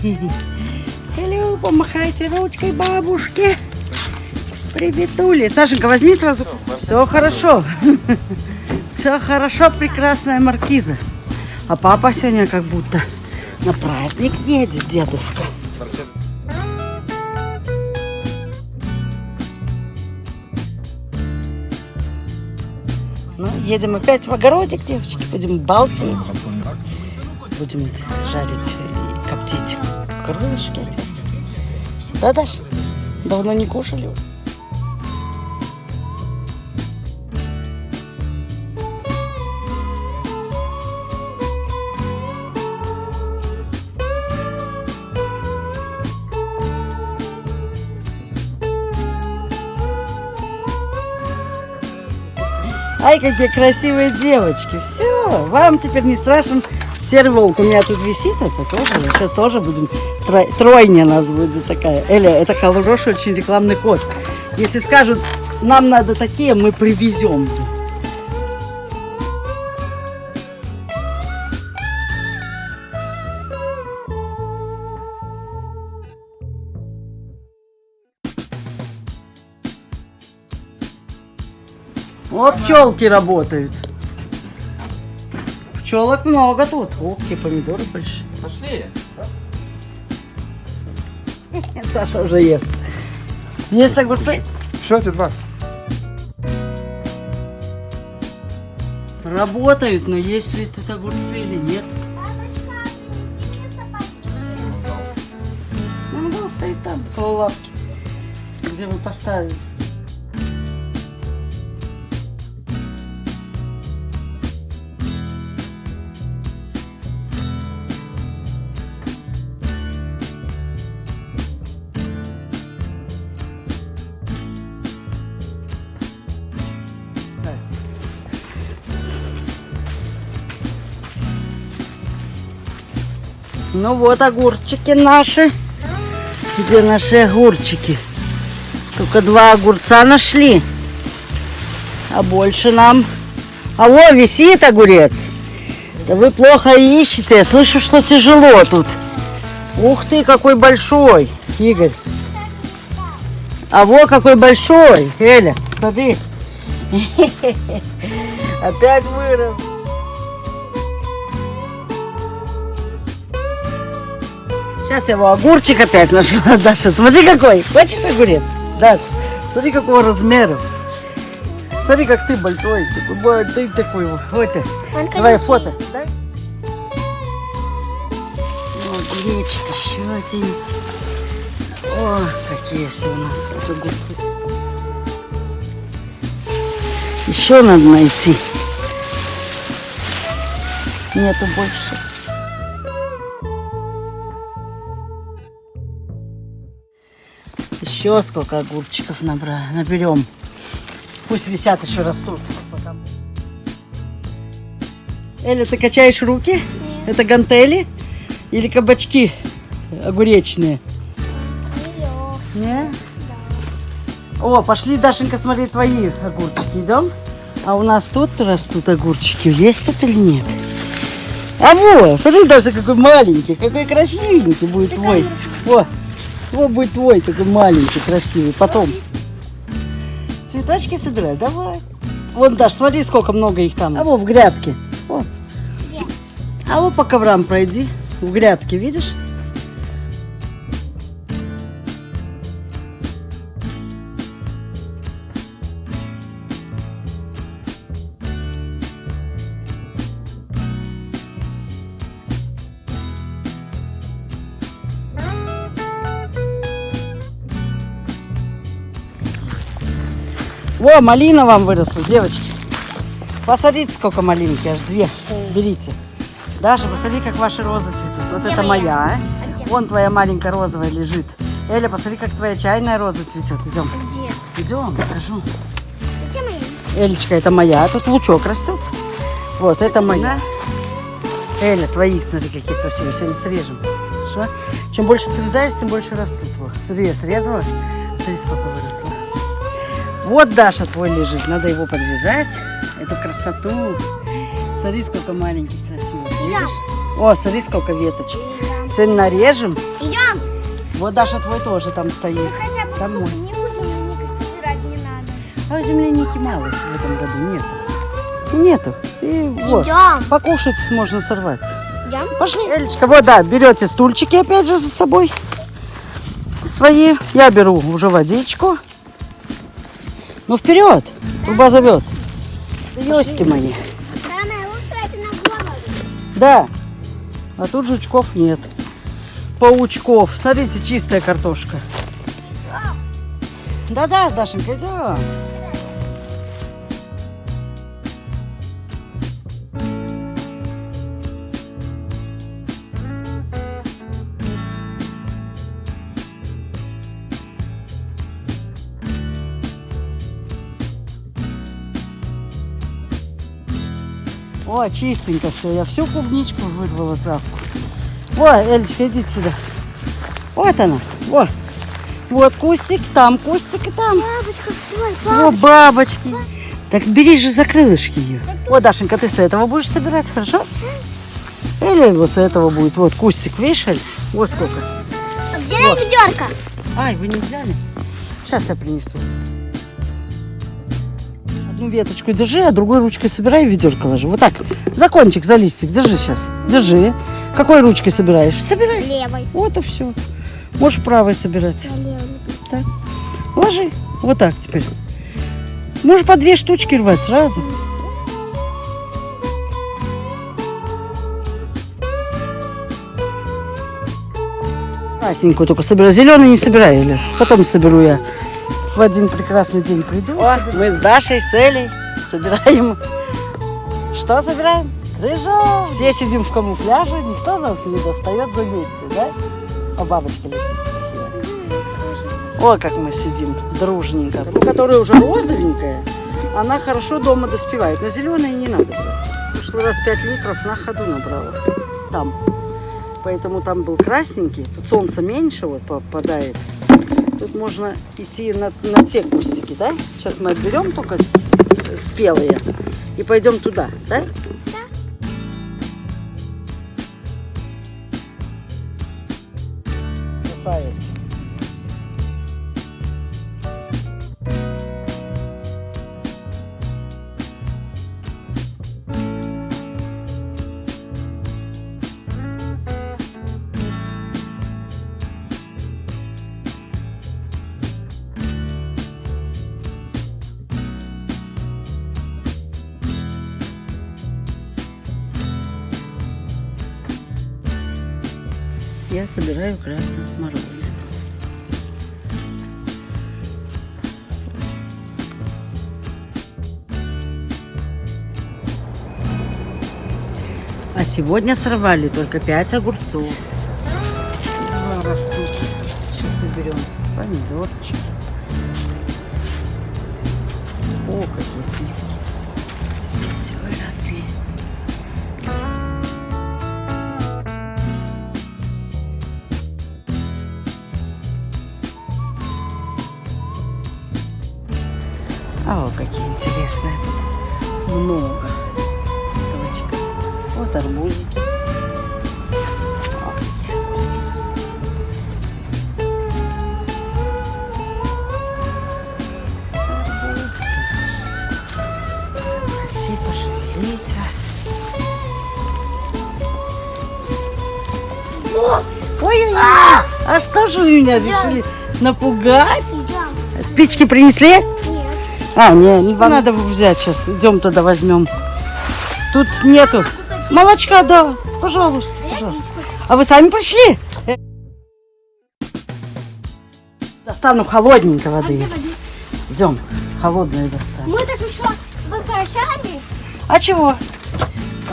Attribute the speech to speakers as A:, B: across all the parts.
A: Hello, помахайте ручкой бабушке. Приветули. Сашенька, возьми сразу. Все хорошо. Все хорошо, прекрасная маркиза. А папа сегодня как будто на праздник едет, дедушка. Ну, едем опять в огородик, девочки. Будем балдеть. Будем жарить и коптить крылышки опять. Да, Даш? Давно не кушали? Ай, какие красивые девочки. Все, вам теперь не страшен серый волк. У меня тут висит, это тоже. Сейчас тоже будем. Тройня нас будет такая. Эля, это хороший очень рекламный ход. Если скажут, нам надо такие, мы привезем. О, пчелки работают. Пчелок много тут. О, какие помидоры большие.
B: Пошли.
A: Саша уже ест. Есть огурцы?
C: Все, эти два.
A: Работают, но есть ли тут огурцы или нет? Мангал стоит там, около лавки, где мы поставили. Ну вот огурчики наши. Где наши огурчики? Только 2 огурца нашли. А больше нам... А во, висит огурец. Да вы плохо ищете. Я слышу, что тяжело тут. Ух ты, какой большой, Игорь. А во, какой большой. Эля, смотри. Опять вырос. Сейчас я его огурчик опять нашла. Даша, смотри какой. Хочешь огурец? Даша, смотри какого размера. Смотри, как ты большой. Ты такой. Вот ты. Давай фото. Дай. Огуречек еще один. О, какие все у нас тут огурцы. Еще надо найти. Нету больше. Еще сколько огурчиков наберем. Пусть висят, еще растут. Эля, ты качаешь руки? Нет. Это гантели или кабачки огуречные? Нет. Да. О, пошли, Дашенька, смотри твои огурчики. Идем? А у нас тут растут огурчики. Есть тут или нет? А вот, смотри, Даша, какой маленький, какой красивенький будет твой. Вот. Вот будет твой такой маленький, красивый. Потом цветочки собирай, давай. Вон, Даш, смотри, сколько много их там. А вот в грядке. Вот. А вот по коврам пройди. В грядке, видишь? Во, малина вам выросла, девочки. Посмотрите, сколько малинки, аж 2. Берите. Даша, посмотри, как ваши розы цветут. Вот это моя. Вон твоя маленькая розовая лежит. Эля, посмотри, как твоя чайная роза цветет. Идем.
D: Где?
A: Идем, покажу.
D: Где моя?
A: Элечка, это моя. Тут лучок растет. Вот, это моя. Эля, твоих, смотри, какие красивые. Сегодня срежем. Хорошо? Чем больше срезаешь, тем больше растут. Вот. Смотри, я срезала. Смотри, сколько выросло. Вот Даша твой лежит. Надо его подвязать. Эту красоту. Смотри, сколько маленьких красивых. Видишь? О, смотри, сколько веточек. Сегодня нарежем.
B: Идем.
A: Вот Даша твой тоже там стоит.
B: Хотя бы
A: Там мой.
B: не земляника собирать не надо.
A: А земляники мало в этом году нету. Нету. И вот.
B: Идем.
A: Покушать можно сорвать.
B: Идем.
A: Пошли, Элечка. Вот, да, берете стульчики опять же за собой. Свои. Я беру уже водичку. Ну вперед. Труба зовет. Ёськи мои.
B: Самое лучшее это на голову.
A: Да. А тут жучков нет. Паучков. Смотрите, чистая картошка. Да-да, Дашенька, идем. О, чистенько все. Я всю клубничку вырвала травку. О, Элечка, идите сюда. Вот она. Вот. Вот кустик, там кустик и там.
B: Бабочка, стой,
A: О, бабочки. Так бери же за крылышки ее. О, Дашенька, ты с этого будешь собирать, хорошо? Или его с этого будет. Вот кустик, видишь, Эль? Вот сколько.
B: Где ведерко?
A: Ай, вы не взяли? Сейчас я принесу. Одну веточку держи, а другой ручкой собирай и в ведерко ложи. Вот так. За кончик, за листик. Держи сейчас. Держи. Какой ручкой собираешь? Собирай.
B: Левой.
A: Вот и все. Можешь правой собирать.
B: Я левой.
A: Так. Ложи. Вот так теперь. Можешь по 2 штучки рвать сразу. Красненькую только собирай. Зеленый не собирай, Эля. Потом соберу я. В один прекрасный день приду. О, мы с Дашей, с Элей собираем. Что собираем? Крыжовник. Все сидим в камуфляже, никто нас не достает, заметьте, да? А бабочка летит. О, как мы сидим дружненько. Ну, которая уже розовенькая, она хорошо дома доспевает. Но зеленые не надо брать. В прошлый раз 5 литров на ходу набрала. Там. Поэтому там был красненький. Тут солнце меньше вот попадает. Тут можно идти на те кустики, да? Сейчас мы отберем только спелые и пойдем туда, да?
B: Да.
A: Красавец. Я собираю красную смородину. А сегодня сорвали только 5 огурцов. 2 растут. Сейчас соберем помидорчики. О, какие сливки. Здесь выросли. А, о, какие интересные тут. Много цветочков. Вот арбузики. О, какие арбузики растут. Арбузики наши. Пойти пошевелить вас. Ой-ой-ой. А что же вы меня решили напугать?
B: Идем.
A: Спички принесли?
B: Нет.
A: А, не надо взять сейчас. Идем туда возьмем. Тут нету. Молочка, да. Пожалуйста, пожалуйста. А вы сами пришли? Достану холодненькой
B: А где
A: воды.
B: воды?
A: Идем. Холодную достану.
B: Мы так еще возвращались,
A: А чего?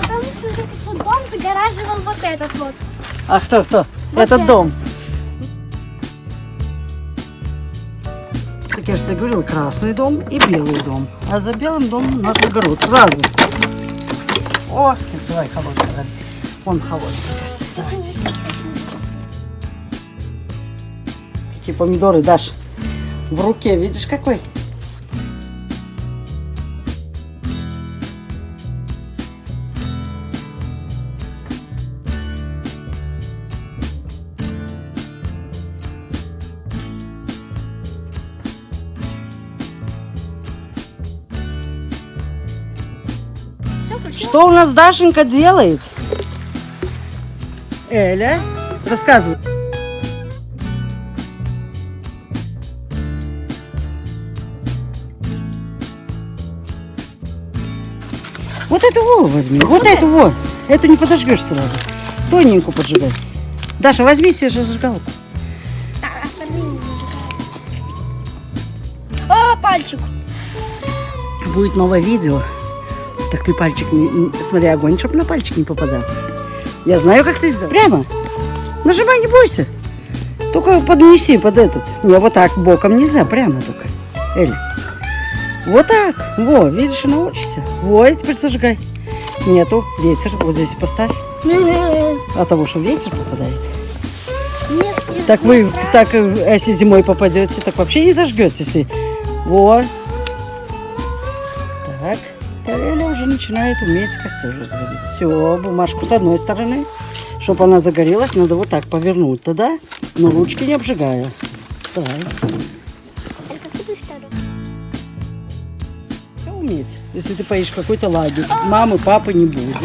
B: потому что этот вот дом загораживал вот этот вот.
A: А кто?
B: Вот
A: Этот
B: это.
A: дом. Так я же тебе говорила, красный дом и белый дом. А за белым домом наш огород сразу. О, давай холодный. Вон холодный. Давай. Какие помидоры, Даш. В руке, видишь, какой? Что у нас Дашенька делает? Эля, рассказывай. Вот эту во возьми, вот эту во. Эту не подожгешь сразу. Тоненькую поджигай. Даша, возьми себе зажигалку.
B: Так, остальные не зажигают. О, пальчик.
A: Будет новое видео. Так ты пальчик, смотри, огонь, чтобы на пальчик не попадал. Я знаю, как ты сделал. Прямо. Нажимай, не бойся. Только поднеси под этот. Не, вот так, боком нельзя, прямо только. Эль. Вот так. Во, видишь, и научишься. Во, и теперь зажигай. Нету. Ветер. Вот здесь поставь. От того, что ветер попадает. Так вы, так, если зимой попадете, так вообще не зажгете, если... Во. Так. Эля уже начинает уметь костер разводить. Все, бумажку с одной стороны. Чтобы она загорелась, надо вот так повернуть тогда, но ручки не обжигая. Давай. Все уметь. Если ты поедешь в какой-то лагерь, мамы, папы не будет,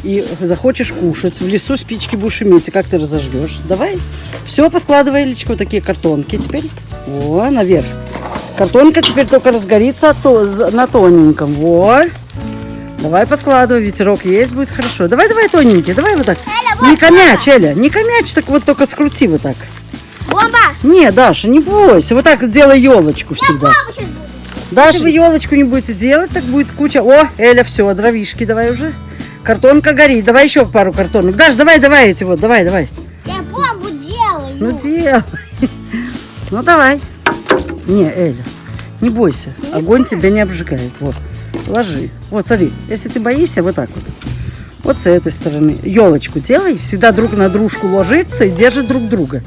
A: и захочешь кушать, в лесу спички будешь иметь, и как ты разожгешь? Давай. Все, подкладывай, Илечка, вот такие картонки теперь. О, наверх. Картонка теперь только разгорится на тоненьком. Во. Давай подкладывай, ветерок есть, будет хорошо. Давай, давай, тоненький, давай вот так. Не комяч, Эля, не комяч, так вот только скрути вот так.
B: Бомба!
A: Не, Даша, не бойся, вот так делай елочку всегда. Даже если вы елочку не будете делать, так будет куча. О, Эля, все, дровишки давай уже. Картонка горит, давай еще пару картонок. Даш, давай, давай эти вот, давай, давай.
B: Я бомбу делаю.
A: Ну делай. Ну давай. Не, Эля, не бойся, огонь тебя не обжигает. Вот, ложи. Вот, смотри, если ты боишься, вот так вот. Вот с этой стороны. Елочку делай, всегда друг на дружку ложится и держит друг друга.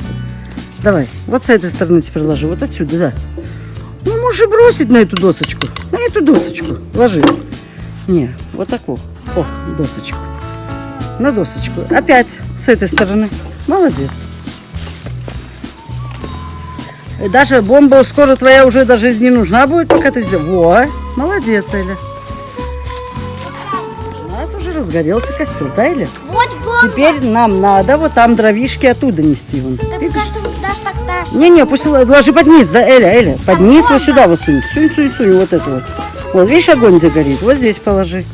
A: Давай, вот с этой стороны теперь ложи, вот отсюда, да. Ну, можешь и бросить на эту досочку. На эту досочку ложи. Не, вот такую. О, досочку. На досочку. Опять с этой стороны. Молодец. Даша, бомба скоро твоя уже даже не нужна будет, пока ты сделаешь. Во, молодец, Эля. У нас уже разгорелся костер, да, Эля?
B: Вот бомба.
A: Теперь нам надо вот там дровишки оттуда нести. Вон.
B: Ты
A: Видишь?
B: пока что дашь так дашь.
A: Не-не, пусть ложи под низ, да, Эля, под низ вот сюда вот сунь, сунь, вот это вот. Вот, видишь, огонь где горит, вот здесь положи.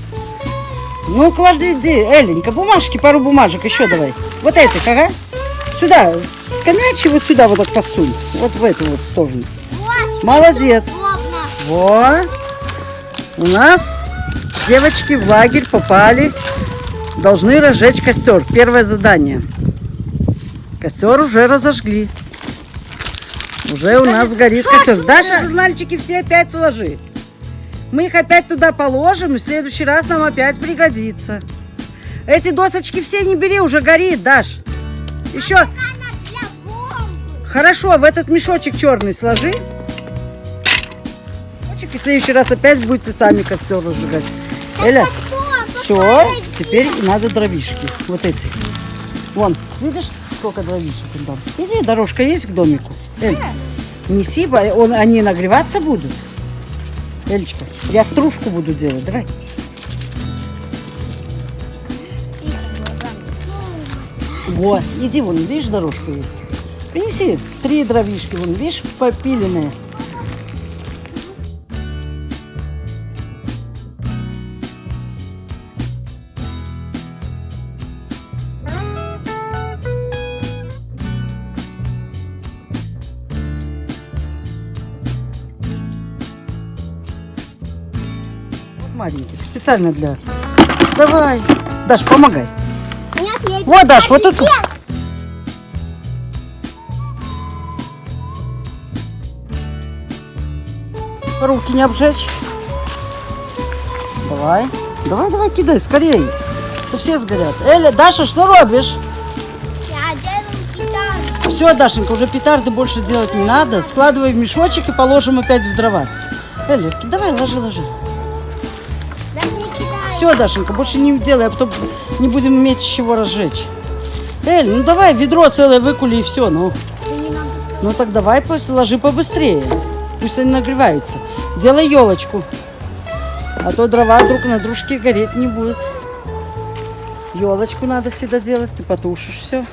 A: Ну, клади, Эленька, бумажки, пару бумажек еще давай. Вот этих, ага. Сюда, скамячи вот сюда вот так подсунь, вот в эту вот сторону.
B: Вот,
A: Молодец.
B: удобно.
A: Вот. У нас девочки в лагерь попали, должны разжечь костер. Первое задание. Костер уже разожгли. Уже у нас горит костер. Даша, журнальчики все опять сложи. Мы их опять туда положим, и в следующий раз нам опять пригодится. Эти досочки все не бери, уже горит, Даш. Еще.
B: Она для бомбы.
A: Хорошо, в этот мешочек черный сложи. И в следующий раз опять будете сами костер разжигать. Эля, все, теперь надо дровишки. Вот эти. Вон, видишь, сколько дровишек там? Иди, дорожка есть к домику. Эль, неси, они нагреваться будут. Элечка, я стружку буду делать, давай. Вот, иди вон, видишь, дорожка есть. Принеси 3 дровишки, вон, видишь, попиленные. Маленьких, специально для... Давай. Даш, помогай.
B: Нет, я
A: Вот, Даш, вот тут. Руки не обжечь. Давай. Давай, кидай, скорее. То все сгорят. Эля, Даша, что робишь?
B: Я делаю петарды.
A: Все, Дашенька, уже петарды больше делать не надо. Складывай в мешочек и положим опять в дрова. Эля, давай, ложи.
B: Даже не кидаю.
A: Все, Дашенька, больше не делай, а потом не будем иметь с чего разжечь. Эль, ну давай, ведро целое выкули и все, ну.
B: Да не надо целый.
A: Ну так давай, пусть ложи побыстрее. Пусть они нагреваются. Делай елочку. А то дрова друг на дружке гореть не будет. Елочку надо всегда делать, ты потушишь все.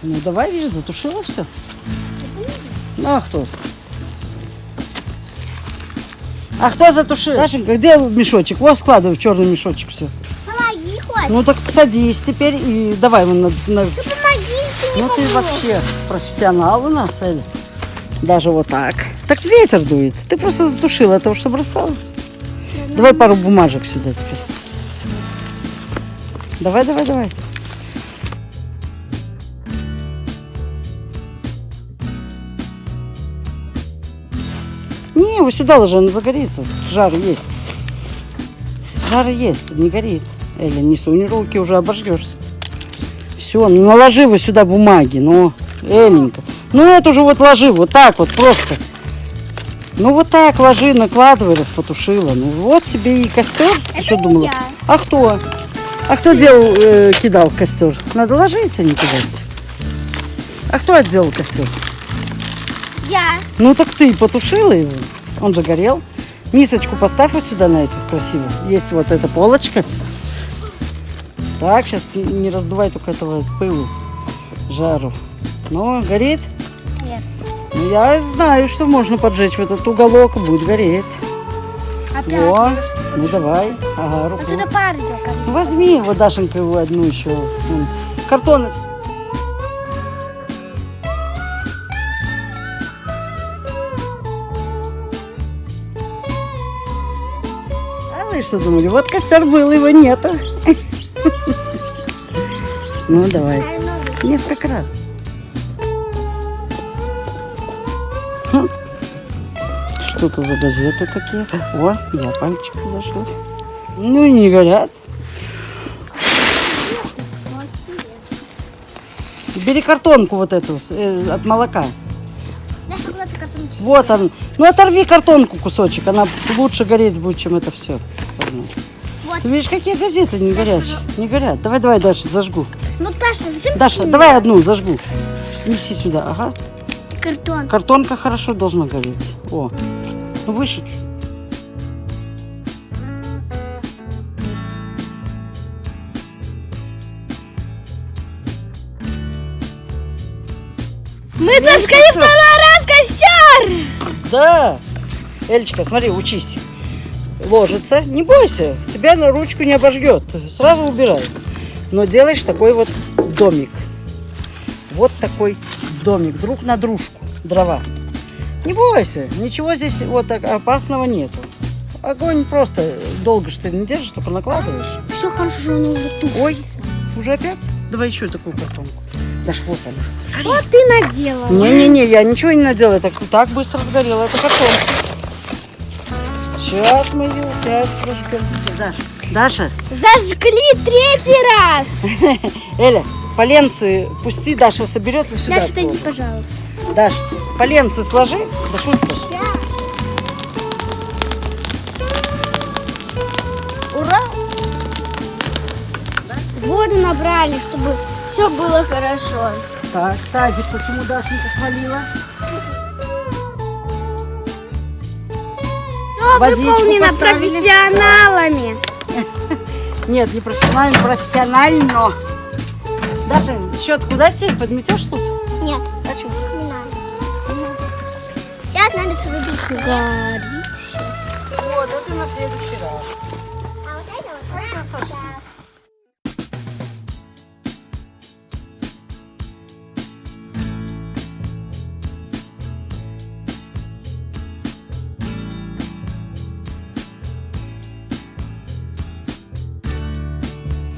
A: Ну давай, видишь, затушила все. Ну а кто? А кто затушил? Дашенька, где мешочек? Вот складывай в черный мешочек все.
B: Помоги хоть.
A: Ну так садись теперь и давай вон на...
B: Помоги, ты не
A: Ну ты
B: помог.
A: вообще профессионал у нас, Эля. Даже вот так. Так ветер дует. Ты просто затушила того, что бросала. Давай пару бумажек сюда теперь. Давай, давай, давай. Не, вот сюда ложи, она загорится. Жар есть. Жар есть, не горит. Эля, не сунь руки, уже обожгешься. Все, ну наложи его сюда бумаги, ну, Эленька. Ну это уже вот ложи, вот так вот просто. Ну вот так ложи, накладывай, раз потушила. Ну вот тебе и костер. Ты что
B: не
A: думала?
B: я.
A: А кто? А кто делал, кидал костер? Надо ложиться, а не кидать. А кто отделал костер?
B: Я.
A: Ну так ты потушила его. Он же горел. Мисочку поставь вот сюда на эту красивую. Есть вот эта полочка. Так, сейчас не раздувай только этого пылу, жару. Ну, горит?
B: Нет.
A: Ну, я знаю, что можно поджечь в этот уголок, и будет гореть.
B: Опять.
A: Во, ну давай. Ага, руку.
B: Отсюда пар идет.
A: Ну, возьми вот, Дашенька, его одну еще. Вон. Картон. А вы что думали? Вот костер был, его нету. Ну, давай. Несколько раз. Хм. Что это за газеты такие? О, я пальчик положила. Ну, не горят. Бери картонку вот эту от молока.
B: Даша, куда ты картонки?
A: Вот он. Ну, оторви картонку кусочек. Она лучше гореть будет, чем это все.
B: Вот.
A: Ты видишь, какие газеты не горят? Не горят. Давай, давай, Даша, зажгу.
B: Ну, Даша, зачем
A: Даша,
B: ты
A: давай одну зажгу. Неси сюда, ага.
B: картон?
A: Картонка хорошо должна гореть. О, ну выше чуть.
B: Мы зажгли второй раз костер!
A: Да. Элечка, смотри, учись. Ложится. Не бойся, тебя на ручку не обожгет. Сразу убирай. Но делаешь такой вот домик. Вот такой домик. Друг на дружку. Дрова. Не бойся. Ничего здесь вот так опасного нету. Огонь просто долго что ты не держишь, только накладываешь.
B: Все хорошо, он уже тушится.
A: Ой, уже опять? Давай еще такую картонку. Даш, вот она. Скорее.
B: Что ты наделала?
A: Не-не-не, я ничего не наделала. Так быстро сгорело. Это картон. Сейчас мы ее опять зажгем. Даша,
B: Зажгли третий раз!
A: Эля, поленцы пусти, Даша соберет и сюда
B: Даша, сойди,
A: сложит.
B: пожалуйста.
A: Даш, поленцы сложи. Да шутка. Ура!
B: Воду набрали, чтобы все было хорошо.
A: Так, тазик почему Дашенька свалила?
B: Все
A: Водичку
B: выполнено
A: поставили?
B: профессионалами.
A: Нет, не профессионально, профессионально. Даша, щетку дать тебе? Подметешь тут?
B: Нет,
A: А что?
B: не надо. Сейчас надо срубить. Горит.
A: Вот, это на следующий раз.
B: А вот это вот сейчас.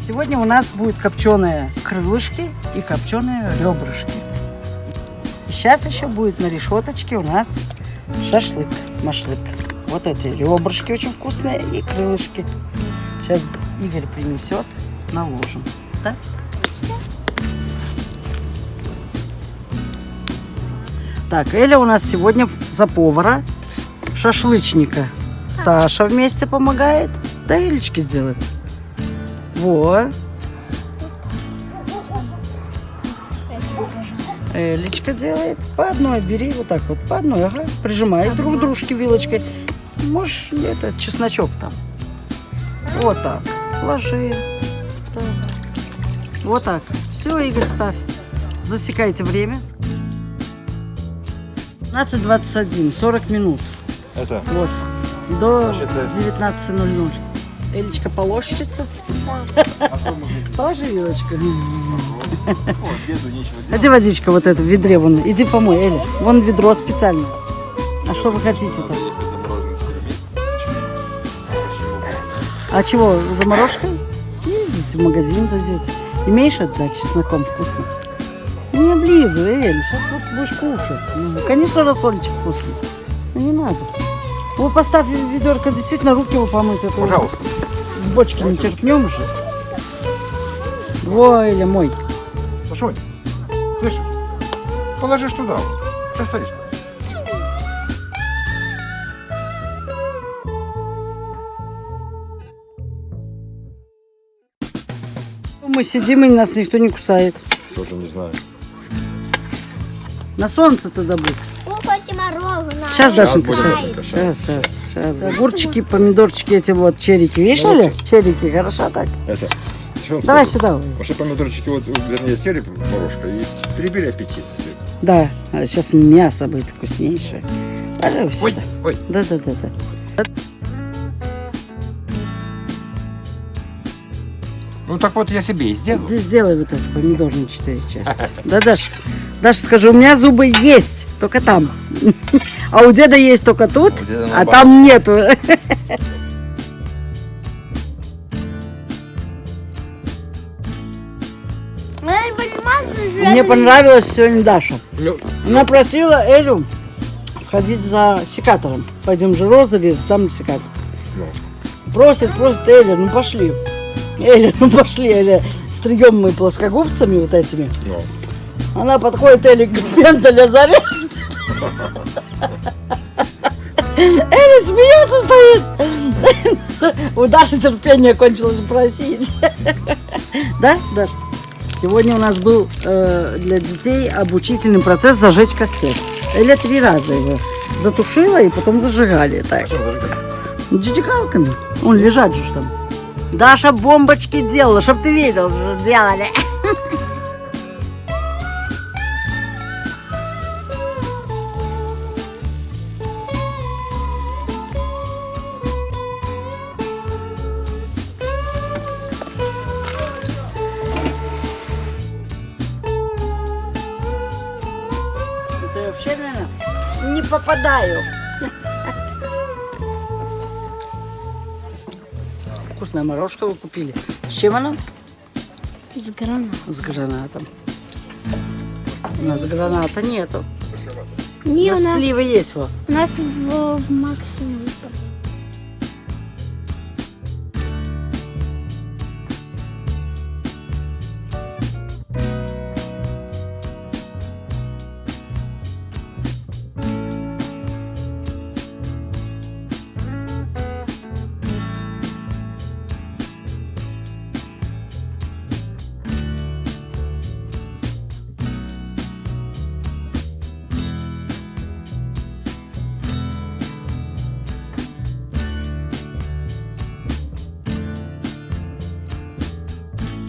A: Сегодня у нас будет копченые крылышки и копченые ребрышки. Сейчас еще будет на решеточке у нас шашлык, машлык. Вот эти ребрышки очень вкусные и крылышки. Сейчас Игорь принесет, наложим. Да? Так, Эля у нас сегодня за повара, шашлычника. Саша вместе помогает. Да, Элечки сделать. Вот. Элечка делает. По одной бери, вот так вот, по одной, ага. Прижимай друг к дружке вилочкой. Можешь это, чесночок там. Вот так. Ложи. Так. Вот так. Все, Игорь, ставь. Засекайте время. 15:21, 40 минут.
C: Это?
A: Вот. До
C: Значит,
A: 19:00. Элечка положится. Положи вилочку.
C: О, деду нечего
A: А
C: делать.
A: где водичка вот эта в ведре? Вон, иди помой, Эля. Вон ведро специально. А что вы хотите-то? А чего, заморожкой? Съездите в магазин, зайдете. Имеешь отдать чесноком вкусно? Не облизывай, Эль, сейчас вот будешь кушать. Ну, конечно, рассольчик вкусный. Но не надо. Ну, поставь ведерко, действительно, руки его помыть. А то
C: Пожалуйста.
A: в бочке не черпнем же. Во, Эля, мой.
C: Сашонь, слышишь? Положишь туда. Что стоишь?
A: Мы сидим, и нас никто не кусает.
C: Тоже не знаю.
A: На солнце-то добыть.
B: Кушайте мороженое.
A: Сейчас, Дашенька,
C: будем,
A: сейчас. Сейчас. Огурчики, помидорчики, эти вот черики. Видишь, Эля? Черики, хорошо так?
C: Это. Что,
A: Давай сюда.
C: Вообще помидорчики, вот, вернее, съели морожка и перебили аппетит себе.
A: Да, а сейчас мясо будет вкуснейшее. Пожалуйста.
C: Ой, ой.
A: Да.
C: Ну так вот я себе и сделал.
A: Ты сделай вот это помидор на 4 части. Да, Даша, скажи, у меня зубы есть, только там. А у деда есть только тут,
C: У деда
A: а
C: наоборот.
A: там нету. Мне понравилось сегодня Даша.
C: Ну,
A: Она просила Элю сходить за секатором. Пойдем же розы лезть, там секатор.
C: ну.
A: Просит, Эля, ну пошли. Эля, стригем мы плоскогубцами вот этими.
C: Ну.
A: Она подходит, Эля к пенталя заряд. Эля смеется, стоит. У Даши терпение кончилось просить. Да, Даш? Сегодня у нас был для детей обучительный процесс зажечь костер. Эля 3 раза его затушила и потом зажигали. Так.
C: Зачем зажигать?
A: Зажигалками. Он лежать же там. Даша бомбочки делала, чтоб ты видел, что делали. Это я вообще, наверное, не попадаю. Вкусная морожка вы купили. С чем она?
B: С гранатом.
A: С гранатом. У нас граната нету. У
B: Не,
A: нас сливы есть вот.
B: у нас в максимуме.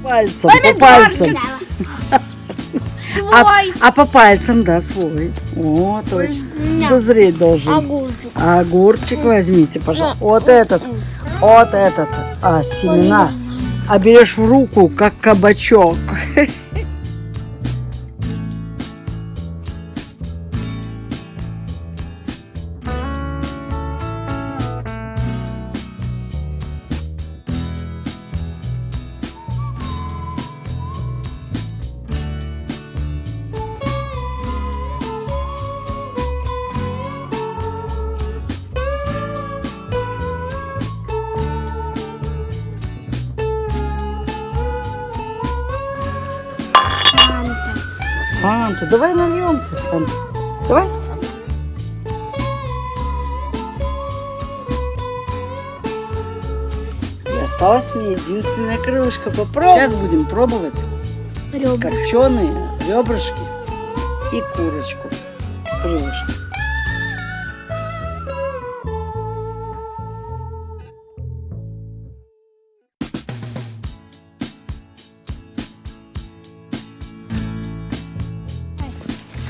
A: Пальцем, по пальцам.
B: Свой.
A: А по пальцам, да, свой. О, точно. Дозреть должен.
B: Огурчик.
A: Огурчик возьмите, пожалуйста. Вот этот. А семена. А берешь в руку, как кабачок. Фанту, давай нальем тебе фанту. Давай. И осталось мне единственное крылышко попробовать. Сейчас будем пробовать
B: Ребра.
A: копченые ребрышки и курочку. Крылышко.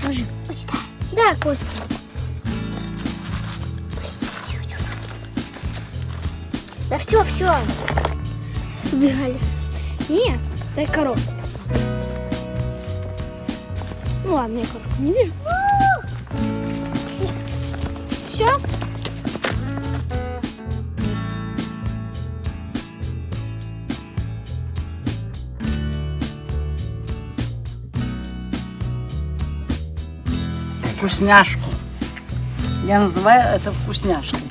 B: Ложи. Вот сюда. Да, Костя. Да все, все. Убегали. Не, дай коробку. Ну ладно, я коробку не вижу. Все.
A: Вкусняшку. Я называю это вкусняшкой.